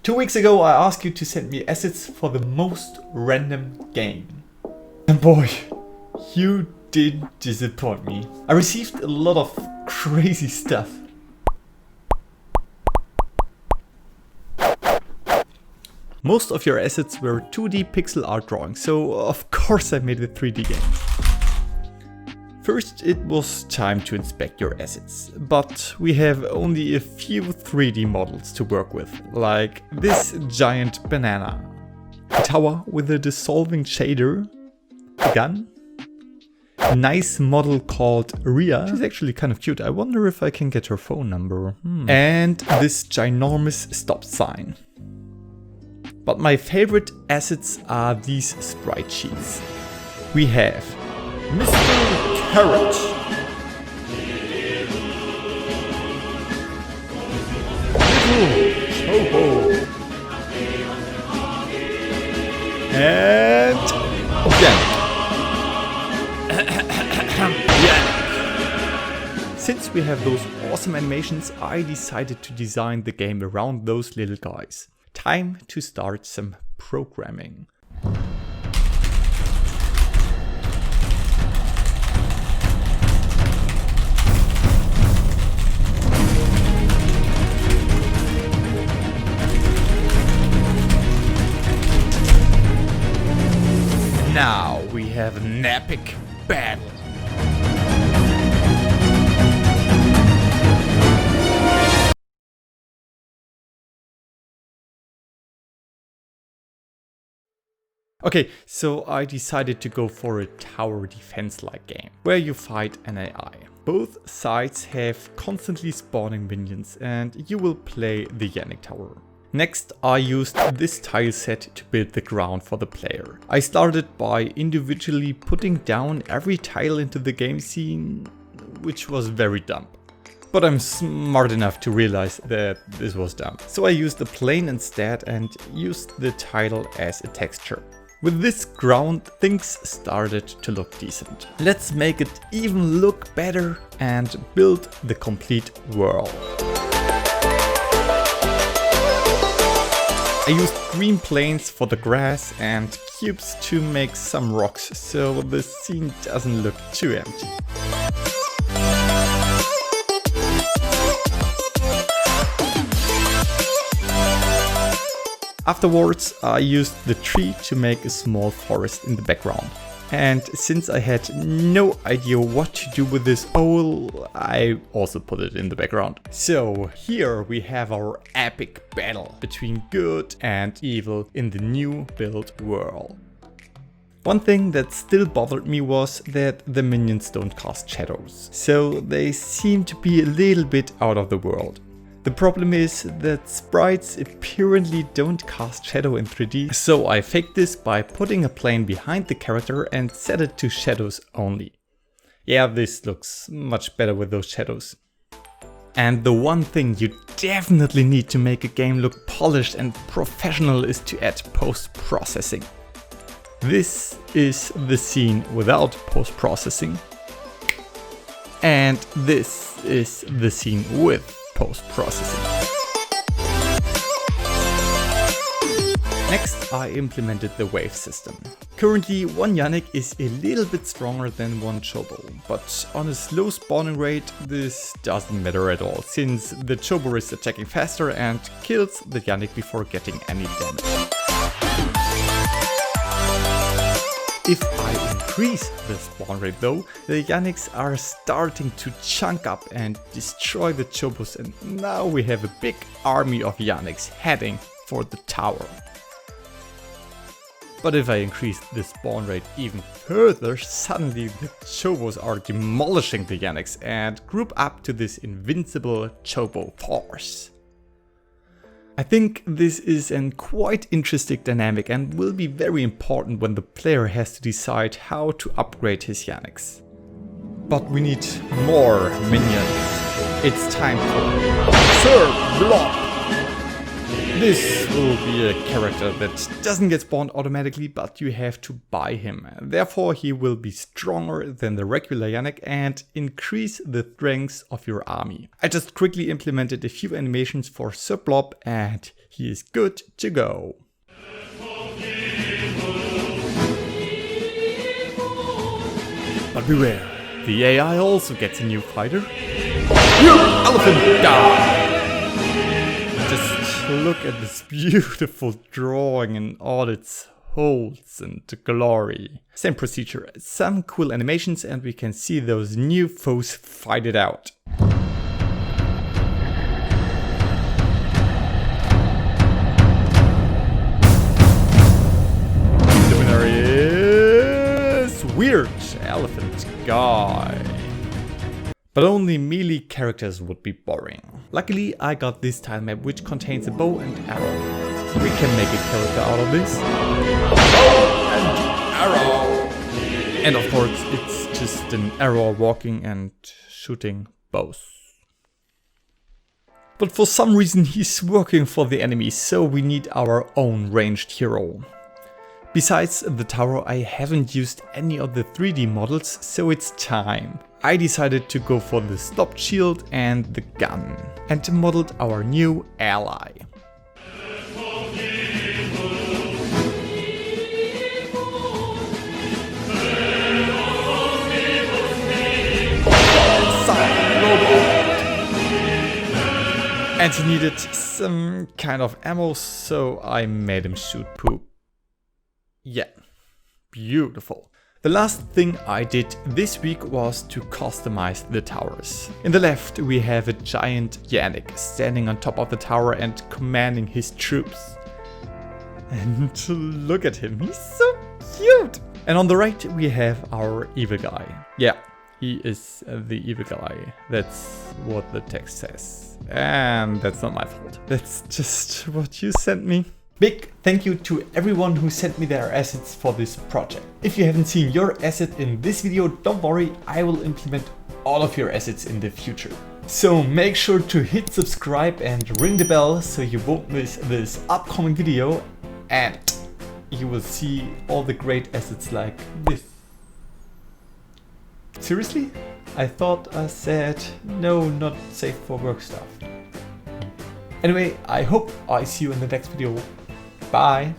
2 weeks ago I asked you to send me assets for the most random game. And boy, you did disappoint me. I received a lot of crazy stuff. Most of your assets were 2D pixel art drawings, so of course I made a 3D game. First, it was time to inspect your assets, but we have only a few 3D models to work with, like this giant banana, a tower with a dissolving shader, a gun, a nice model called Ria. She's actually kind of cute. I wonder if I can get her phone number. And this ginormous stop sign. But my favorite assets are these sprite sheets. We have Mr. Carrot, Little Chobo, and Organic. Since we have those awesome animations, I decided to design the game around those little guys. Time to start some programming. Now we have an epic battle. Okay, so I decided to go for a tower defense-like game, where you fight an AI. Both sides have constantly spawning minions, and you will play the Yannick Tower. Next, I used this tile set to build the ground for the player. I started by individually putting down every tile into the game scene, which was very dumb. But I'm smart enough to realize that this was dumb. So I used a plane instead and used the tile as a texture. With this ground, things started to look decent. Let's make it even look better and build the complete world. I used green planes for the grass and cubes to make some rocks, so the scene doesn't look too empty. Afterwards, I used the tree to make a small forest in the background. And since I had no idea what to do with this owl, I also put it in the background. So here we have our epic battle between good and evil in the new built world. One thing that still bothered me was that the minions don't cast shadows, so they seem to be a little bit out of the world. The problem is that sprites apparently don't cast shadow in 3D, so I faked this by putting a plane behind the character and set it to shadows only. Yeah, this looks much better with those shadows. And the one thing you definitely need to make a game look polished and professional is to add post-processing. This is the scene without post-processing. And this is the scene with post-processing. Next, I implemented the wave system. Currently, one Yannick is a little bit stronger than one Chobo, but on a slow spawning rate, this doesn't matter at all, since the Chobo is attacking faster and kills the Yannick before getting any damage. If I increase the spawn rate though, the Yannicks are starting to chunk up and destroy the Chobos, and now we have a big army of Yannicks heading for the tower. But if I increase the spawn rate even further, suddenly the Chobos are demolishing the Yannicks and group up to this invincible Chobo force. I think this is a quite interesting dynamic and will be very important when the player has to decide how to upgrade his Yannicks. But we need more minions. It's time for Sir Blob! This will be a character that doesn't get spawned automatically, but you have to buy him. Therefore he will be stronger than the regular Yannick and increase the strength of your army. I just quickly implemented a few animations for Sir Blob and he is good to go. But beware, the AI also gets a new fighter. You elephant guy! Just look at this beautiful drawing and all its holes and glory. Same procedure, some cool animations, and we can see those new foes fight it out. The winner is Weird Elephant Guy. But only melee characters would be boring. Luckily I got this tile map which contains a bow and arrow. We can make a character out of this. Bow and arrow! And of course it's just an arrow walking and shooting bows. But for some reason he's working for the enemy, so we need our own ranged hero. Besides the tower, I haven't used any of the 3D models, so it's time. I decided to go for the stopped shield and the gun, and modeled our new ally. And he needed some kind of ammo, so I made him shoot poop. Yeah, beautiful. The last thing I did this week was to customize the towers. In the left we have a giant Yannick standing on top of the tower and commanding his troops. And look at him, he's so cute! And on the right we have our evil guy. Yeah, he is the evil guy. That's what the text says. And that's not my fault. That's just what you sent me. Big thank you to everyone who sent me their assets for this project. If you haven't seen your asset in this video, don't worry, I will implement all of your assets in the future. So make sure to hit subscribe and ring the bell so you won't miss this upcoming video, and you will see all the great assets like this. Seriously? I thought I said no, not safe for work stuff. Anyway, I hope I see you in the next video. Bye!